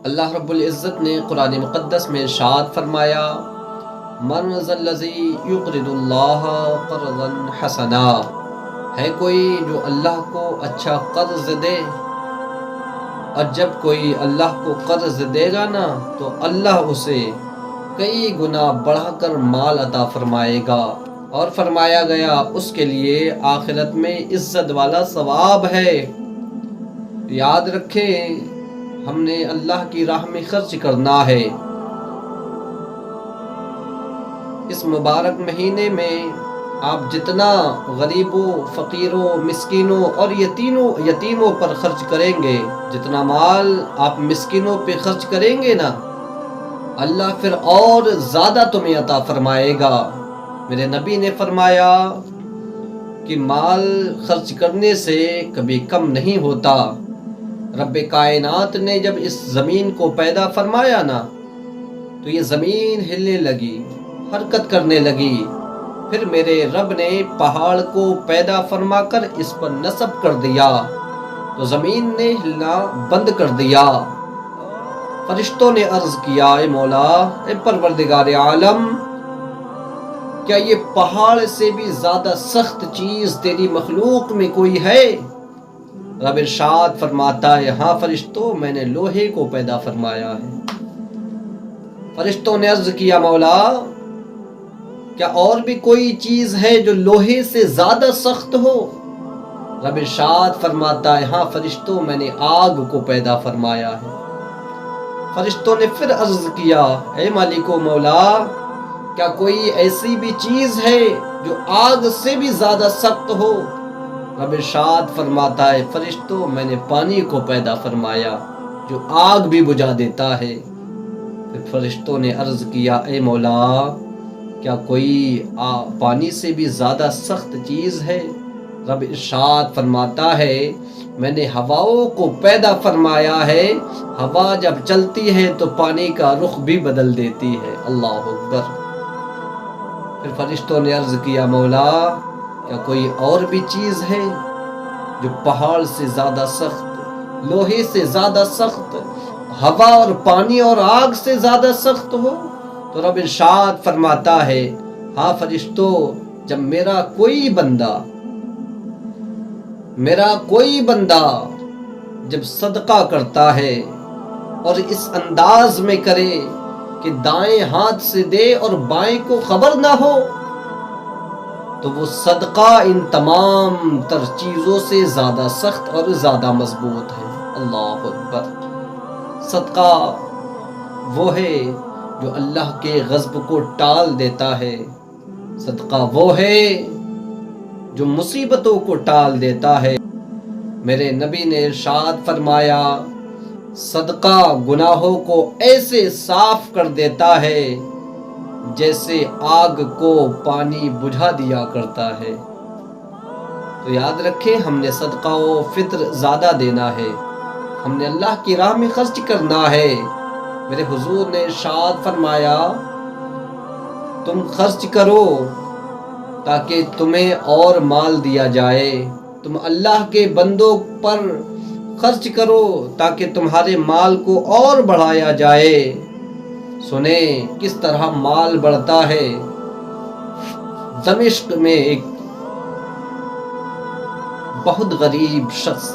اللہ رب العزت نے قرآن مقدس میں ارشاد فرمایا، من ذا الذی یقرض اللہ قرضا حسنا، ہے کوئی جو اللہ کو اچھا قرض دے، اور جب کوئی اللہ کو قرض دے گا نا تو اللہ اسے کئی گنا بڑھا کر مال عطا فرمائے گا، اور فرمایا گیا اس کے لیے آخرت میں عزت والا ثواب ہے۔ یاد رکھیں، ہم نے اللہ کی راہ میں خرچ کرنا ہے۔ اس مبارک مہینے میں آپ جتنا غریبوں، فقیروں، مسکینوں اور یتیموں پر خرچ کریں گے، جتنا مال آپ مسکینوں پہ خرچ کریں گے نا، اللہ پھر اور زیادہ تمہیں عطا فرمائے گا۔ میرے نبی نے فرمایا کہ مال خرچ کرنے سے کبھی کم نہیں ہوتا۔ رب کائنات نے جب اس زمین کو پیدا فرمایا نا تو یہ زمین ہلنے لگی، حرکت کرنے لگی۔ پھر میرے رب نے پہاڑ کو پیدا فرما کر اس پر نصب کر دیا تو زمین نے ہلنا بند کر دیا۔ فرشتوں نے عرض کیا، اے مولا، اے پروردگار عالم، کیا یہ پہاڑ سے بھی زیادہ سخت چیز تیری مخلوق میں کوئی ہے؟ رب ارشاد فرماتا ہے، ہاں فرشتوں، میں نے لوہے کو پیدا فرمایا ہے۔ فرشتوں نے عرض کیا، مولا، کیا اور بھی کوئی چیز ہے جو لوہے سے زیادہ سخت ہو؟ رب ارشاد فرماتا ہے، ہاں فرشتوں، میں نے آگ کو پیدا فرمایا ہے۔ فرشتوں نے پھر عرض کیا، اے مالک و مولا، کیا کوئی ایسی بھی چیز ہے جو آگ سے بھی زیادہ سخت ہو؟ رب ارشاد فرماتا ہے، فرشتوں، میں نے پانی کو پیدا فرمایا جو آگ بھی بجھا دیتا ہے۔ پھر فرشتوں نے عرض کیا، اے مولا، کیا کوئی پانی سے بھی زیادہ سخت چیز ہے؟ رب ارشاد فرماتا ہے، میں نے ہواؤں کو پیدا فرمایا ہے، ہوا جب چلتی ہے تو پانی کا رخ بھی بدل دیتی ہے۔ اللہ اکبر۔ پھر فرشتوں نے عرض کیا، مولا، کیا کوئی اور بھی چیز ہے جو پہاڑ سے زیادہ سخت، لوہے سے زیادہ سخت، ہوا اور پانی اور آگ سے زیادہ سخت ہو؟ تو رب ارشاد فرماتا ہے، ہاں فرشتوں، جب میرا کوئی بندہ جب صدقہ کرتا ہے اور اس انداز میں کرے کہ دائیں ہاتھ سے دے اور بائیں کو خبر نہ ہو، تو وہ صدقہ ان تمام تر چیزوں سے زیادہ سخت اور زیادہ مضبوط ہے۔ اللہ اکبر۔ صدقہ وہ ہے جو اللہ کے غضب کو ٹال دیتا ہے، صدقہ وہ ہے جو مصیبتوں کو ٹال دیتا ہے۔ میرے نبی نے ارشاد فرمایا، صدقہ گناہوں کو ایسے صاف کر دیتا ہے جیسے آگ کو پانی بجھا دیا کرتا ہے۔ تو یاد رکھیں، ہم نے صدقہ و فطر زیادہ دینا ہے، ہم نے اللہ کی راہ میں خرچ کرنا ہے۔ میرے حضور نے ارشاد فرمایا، تم خرچ کرو تاکہ تمہیں اور مال دیا جائے، تم اللہ کے بندوں پر خرچ کرو تاکہ تمہارے مال کو اور بڑھایا جائے۔ سنیں کس طرح مال بڑھتا ہے۔ دمشق میں ایک بہت غریب شخص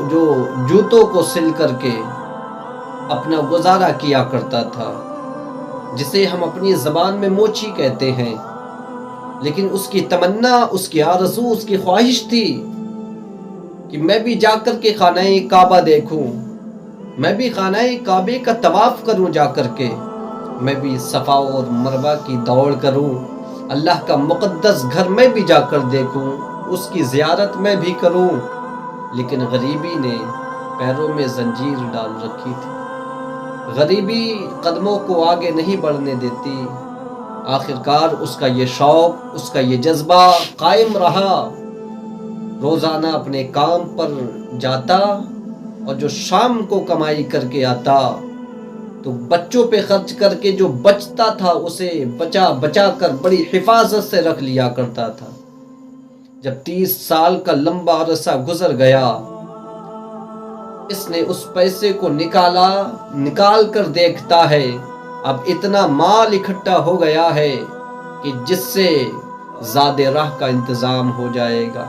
جو جوتوں کو سل کر کے اپنا گزارا کیا کرتا تھا، جسے ہم اپنی زبان میں موچی کہتے ہیں، لیکن اس کی تمنا، اس کی آرزو، اس کی خواہش تھی کہ میں بھی جا کر کے خانہ کعبہ دیکھوں، میں بھی خانہ کعبے کا طواف کروں، جا کر کے میں بھی صفا اور مروہ کی دوڑ کروں، اللہ کا مقدس گھر میں بھی جا کر دیکھوں، اس کی زیارت میں بھی کروں۔ لیکن غریبی نے پیروں میں زنجیر ڈال رکھی تھی، غریبی قدموں کو آگے نہیں بڑھنے دیتی۔ آخرکار اس کا یہ شوق، اس کا یہ جذبہ قائم رہا، روزانہ اپنے کام پر جاتا اور جو شام کو کمائی کر کے آتا تو بچوں پہ خرچ کر کے جو بچتا تھا اسے بچا کر بڑی حفاظت سے رکھ لیا کرتا تھا۔ جب 30 سال کا لمبا عرصہ گزر گیا اس نے اس پیسے کو نکال کر دیکھتا ہے، اب اتنا مال اکٹھا ہو گیا ہے کہ جس سے زاد راہ کا انتظام ہو جائے گا،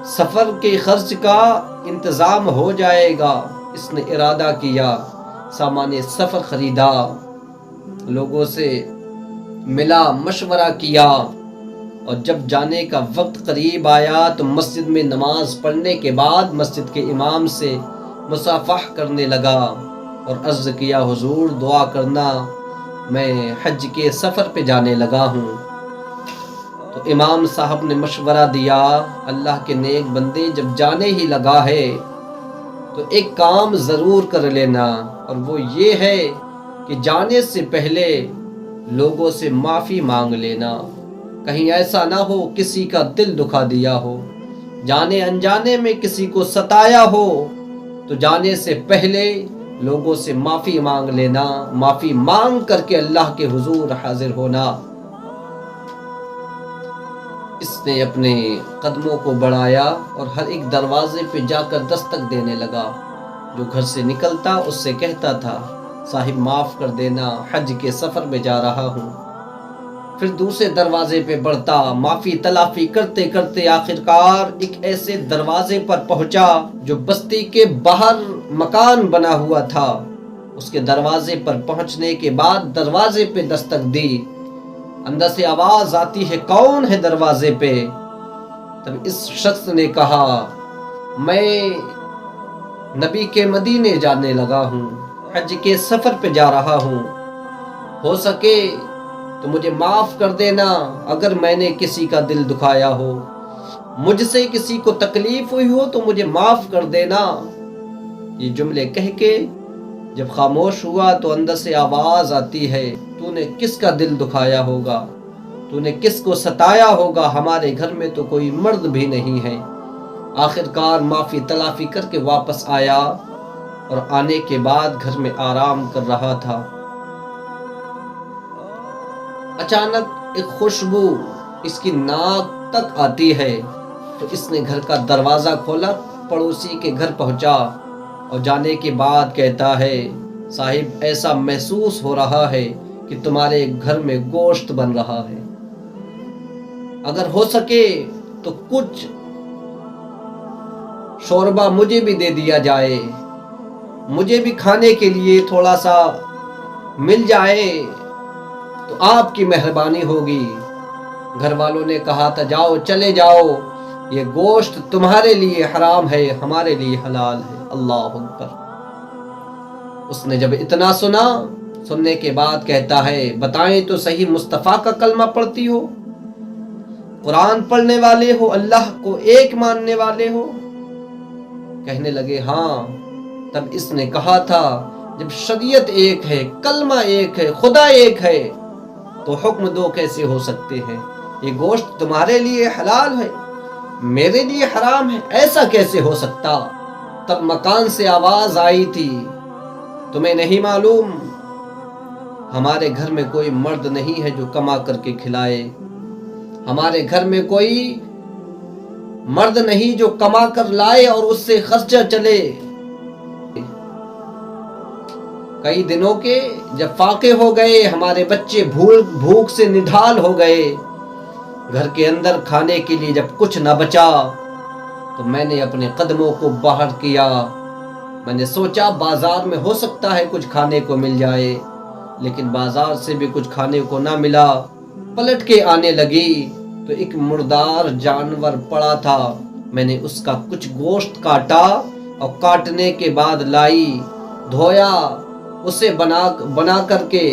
سفر کے خرچ کا انتظام ہو جائے گا۔ اس نے ارادہ کیا، سامان سفر خریدا، لوگوں سے ملا، مشورہ کیا، اور جب جانے کا وقت قریب آیا تو مسجد میں نماز پڑھنے کے بعد مسجد کے امام سے مصافحہ کرنے لگا اور عرض کیا، حضور دعا کرنا، میں حج کے سفر پہ جانے لگا ہوں۔ تو امام صاحب نے مشورہ دیا، اللہ کے نیک بندے، جب جانے ہی لگا ہے تو ایک کام ضرور کر لینا، اور وہ یہ ہے کہ جانے سے پہلے لوگوں سے معافی مانگ لینا، کہیں ایسا نہ ہو کسی کا دل دکھا دیا ہو، جانے انجانے میں کسی کو ستایا ہو، تو جانے سے پہلے لوگوں سے معافی مانگ لینا، معافی مانگ کر کے اللہ کے حضور حاضر ہونا۔ اس نے اپنے قدموں کو بڑھایا اور ہر ایک دروازے پہ جا کر دستک دینے لگا، جو گھر سے نکلتا اس سے کہتا تھا، صاحب معاف کر دینا، حج کے سفر میں جا رہا ہوں۔ پھر دوسرے دروازے پہ بڑھتا، معافی تلافی کرتے کرتے آخرکار ایک ایسے دروازے پر پہنچا جو بستی کے باہر مکان بنا ہوا تھا۔ اس کے دروازے پر پہنچنے کے بعد دروازے پہ دستک دی، اندر سے آواز آتی ہے، کون ہے دروازے پہ؟ تب اس شخص نے کہا، میں نبی کے مدینے جانے لگا ہوں، حج کے سفر پہ جا رہا ہوں، ہو سکے تو مجھے معاف کر دینا اگر میں نے کسی کا دل دکھایا ہو، مجھ سے کسی کو تکلیف ہوئی ہو تو مجھے معاف کر دینا۔ یہ جملے کہہ کے جب خاموش ہوا تو اندر سے آواز آتی ہے، تو نے کس کا دل دکھایا ہوگا، تو نے کس کو ستایا ہوگا، ہمارے گھر میں تو کوئی مرد بھی نہیں ہے۔ آخرکار معافی تلافی کر کے واپس آیا اور آنے کے بعد گھر میں آرام کر رہا تھا۔ اچانک ایک خوشبو اس کی ناک تک آتی ہے تو اس نے گھر کا دروازہ کھولا، پڑوسی کے گھر پہنچا اور جانے کے بعد کہتا ہے، صاحب ایسا محسوس ہو رہا ہے کہ تمہارے گھر میں گوشت بن رہا ہے، اگر ہو سکے تو کچھ شوربہ مجھے بھی دے دیا جائے، مجھے بھی کھانے کے لیے تھوڑا سا مل جائے تو آپ کی مہربانی ہوگی۔ گھر والوں نے کہا تھا، جاؤ چلے جاؤ، یہ گوشت تمہارے لیے حرام ہے، ہمارے لیے حلال ہے۔ اللہ اکبر۔ اس نے جب اتنا سننے کے بعد کہتا ہے، بتائیں تو صحیح، مصطفیٰ کا کلمہ پڑھتی ہو، قرآن پڑھنے والے ہو، اللہ کو ایک ماننے والے ہو؟ کہنے لگے ہاں۔ تب اس نے کہا تھا، جب شریعت ایک ہے، کلمہ ایک ہے، خدا ایک ہے، تو حکم دو کیسے ہو سکتے ہیں؟ یہ گوشت تمہارے لیے حلال ہے، میرے لیے حرام ہے، ایسا کیسے ہو سکتا؟ تب مکان سے آواز آئی تھی، تمہیں نہیں معلوم ہمارے گھر میں کوئی مرد نہیں ہے جو کما کر کے کھلائے، ہمارے گھر میں کوئی مرد نہیں جو کما کر لائے اور اس سے خرچہ چلے۔ کئی دنوں کے جب فاقے ہو گئے، ہمارے بچے بھوک سے نڈھال ہو گئے، گھر کے اندر کھانے کے لیے جب کچھ نہ بچا تو میں نے اپنے قدموں کو باہر کیا، میں نے سوچا بازار میں ہو سکتا ہے کچھ کھانے کو مل جائے، لیکن بازار سے بھی کچھ کھانے کو نہ ملا۔ پلٹ کے آنے لگی تو ایک مردار جانور پڑا تھا، میں نے اس کا کچھ گوشت کاٹا اور کاٹنے کے بعد لائی، دھویا، اسے بنا کر کے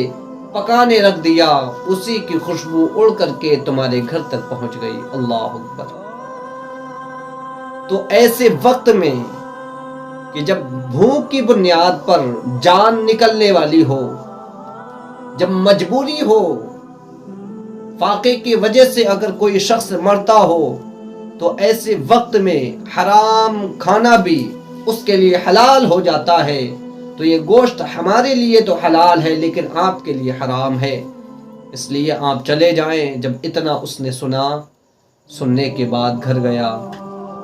پکانے رکھ دیا، اسی کی خوشبو اڑ کر کے تمہارے گھر تک پہنچ گئی۔ اللہ اکبر۔ تو ایسے وقت میں کہ جب بھوک کی بنیاد پر جان نکلنے والی ہو، جب مجبوری ہو، فاقے کی وجہ سے اگر کوئی شخص مرتا ہو، تو ایسے وقت میں حرام کھانا بھی اس کے لیے حلال ہو جاتا ہے۔ تو یہ گوشت ہمارے لیے تو حلال ہے لیکن آپ کے لیے حرام ہے، اس لیے آپ چلے جائیں۔ جب اتنا اس نے سننے کے بعد گھر گیا،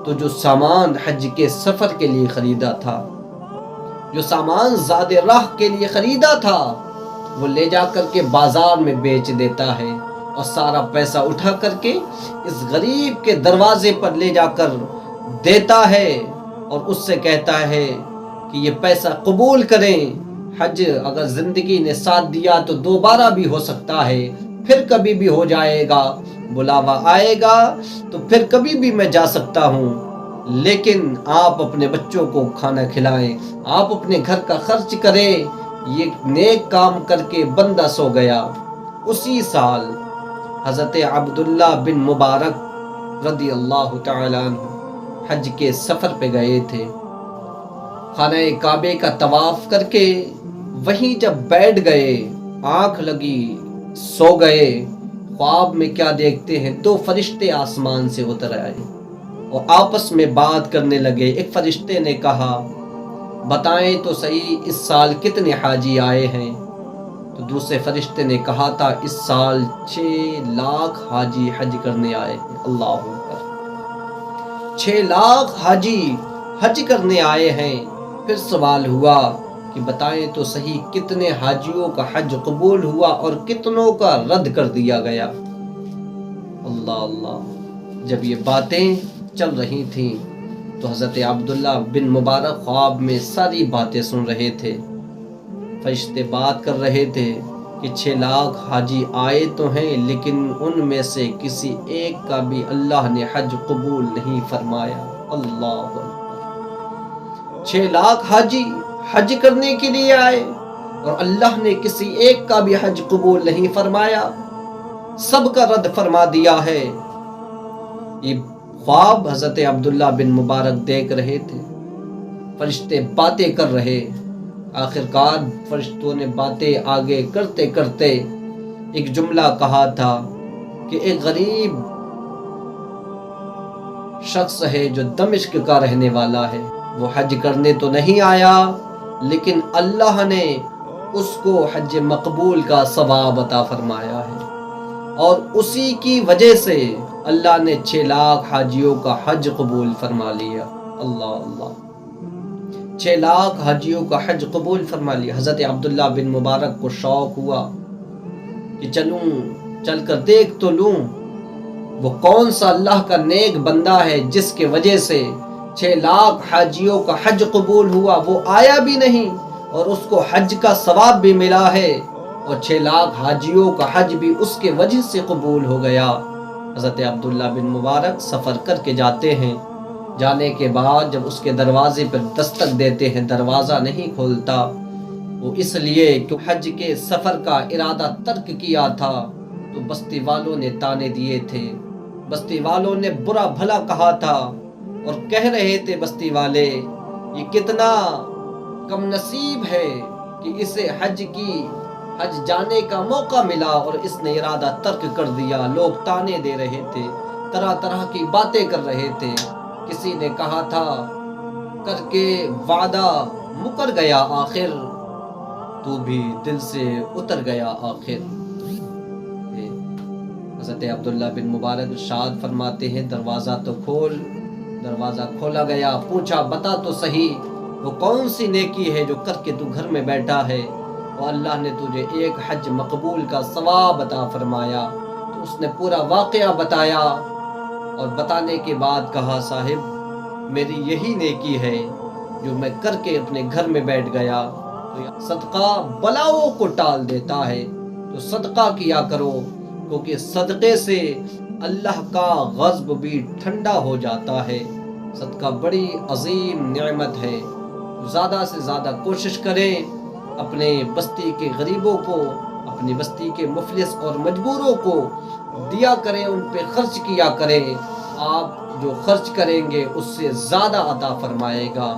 تو جو سامان حج کے سفر کے لیے خریدا تھا، جو سامان زاد راہ کے لیے خریدا تھا، وہ لے جا کر کے بازار میں بیچ دیتا ہے اور سارا پیسہ اٹھا کر کے اس غریب کے دروازے پر لے جا کر دیتا ہے اور اس سے کہتا ہے کہ یہ پیسہ قبول کریں۔ حج اگر زندگی نے ساتھ دیا تو دوبارہ بھی ہو سکتا ہے، پھر کبھی بھی ہو جائے گا، بلاوا آئے گا تو پھر کبھی بھی میں جا سکتا ہوں، لیکن آپ اپنے بچوں کو کھانا کھلائیں، آپ اپنے گھر کا خرچ کریں۔ یہ نیک کام کر کے بندہ سو گیا۔ اسی سال حضرت عبداللہ بن مبارک رضی اللہ تعالی عنہ حج کے سفر پہ گئے تھے۔ خانہ کعبے کا طواف کر کے وہیں جب بیٹھ گئے، آنکھ لگی، سو گئے، خواب میں کیا دیکھتے ہیں، 2 فرشتے آسمان سے اتر آئے اور آپس میں بات کرنے لگے۔ ایک فرشتے نے کہا بتائیں تو صحیح اس سال کتنے حاجی آئے ہیں؟ تو دوسرے فرشتے نے کہا تھا اس سال 6 لاکھ حاجی حج کرنے آئے ہیں۔ اللہ اکبر، 6 لاکھ حاجی حج کرنے آئے ہیں۔ پھر سوال ہوا کہ بتائیں تو صحیح کتنے حاجیوں کا حج قبول ہوا اور کتنوں کا رد کر دیا گیا؟ اللہ اللہ، جب یہ باتیں چل رہی تھیں تو حضرت عبداللہ بن مبارک خواب میں ساری باتیں سن رہے تھے۔ فرشتے بات کر رہے تھے کہ 6 لاکھ حاجی آئے تو ہیں، لیکن ان میں سے کسی ایک کا بھی اللہ نے حج قبول نہیں فرمایا۔ اللہ اکبر، 6 لاکھ حاجی حج کرنے کے لیے آئے اور اللہ نے کسی ایک کا بھی حج قبول نہیں فرمایا، سب کا رد فرما دیا ہے۔ یہ خواب حضرت عبداللہ بن مبارک دیکھ رہے تھے، فرشتے باتیں کر رہے۔ آخرکار فرشتوں نے باتیں آگے کرتے کرتے ایک جملہ کہا تھا کہ ایک غریب شخص ہے جو دمشق کا رہنے والا ہے، وہ حج کرنے تو نہیں آیا، لیکن اللہ نے اس کو حج مقبول کا ثواب عطا فرمایا ہے، اور اسی کی وجہ سے اللہ نے 6 لاکھ حاجیوں کا حج قبول فرما لیا۔ اللہ اللہ، 6 لاکھ حاجیوں کا حج قبول فرما لیا۔ حضرت عبداللہ بن مبارک کو شوق ہوا کہ چل کر دیکھ تو لوں وہ کون سا اللہ کا نیک بندہ ہے جس کے وجہ سے 6 لاکھ حاجیوں کا حج قبول ہوا، وہ آیا بھی نہیں اور اس کو حج کا ثواب بھی ملا ہے، اور 6 لاکھ حاجیوں کا حج بھی اس کے وجہ سے قبول ہو گیا۔ حضرت عبداللہ بن مبارک سفر کر کے جاتے ہیں، جانے کے بعد جب اس کے دروازے پر دستک دیتے ہیں، دروازہ نہیں کھولتا۔ وہ اس لیے کہ حج کے سفر کا ارادہ ترک کیا تھا، تو بستی والوں نے تانے دیے تھے، بستی والوں نے برا بھلا کہا تھا اور کہہ رہے تھے بستی والے یہ کتنا کم نصیب ہے کہ اسے حج جانے کا موقع ملا اور اس نے ارادہ ترک کر دیا۔ لوگ تانے دے رہے تھے، طرح طرح کی باتیں کر رہے تھے۔ کسی نے کہا تھا کر کے وعدہ مکر گیا آخر، تو بھی دل سے اتر گیا آخر۔ حضرت عبداللہ بن مبارک ارشاد فرماتے ہیں دروازہ تو کھول۔ دروازہ کھولا گیا، پوچھا بتا تو صحیح وہ کون سی نیکی ہے جو کر کے تو گھر میں بیٹھا ہے اور اللہ نے تجھے ایک حج مقبول کا ثواب عطا فرمایا؟ تو اس نے پورا واقعہ بتایا اور بتانے کے بعد کہا صاحب میری یہی نیکی ہے جو میں کر کے اپنے گھر میں بیٹھ گیا۔ تو صدقہ بلاؤں کو ٹال دیتا ہے، تو صدقہ کیا کرو، کیونکہ صدقے سے اللہ کا غضب بھی ٹھنڈا ہو جاتا ہے۔ صدقہ بڑی عظیم نعمت ہے۔ زیادہ سے زیادہ کوشش کریں اپنے بستی کے غریبوں کو، اپنی بستی کے مفلس اور مجبوروں کو دیا کریں، ان پہ خرچ کیا کریں۔ آپ جو خرچ کریں گے اس سے زیادہ عطا فرمائے گا۔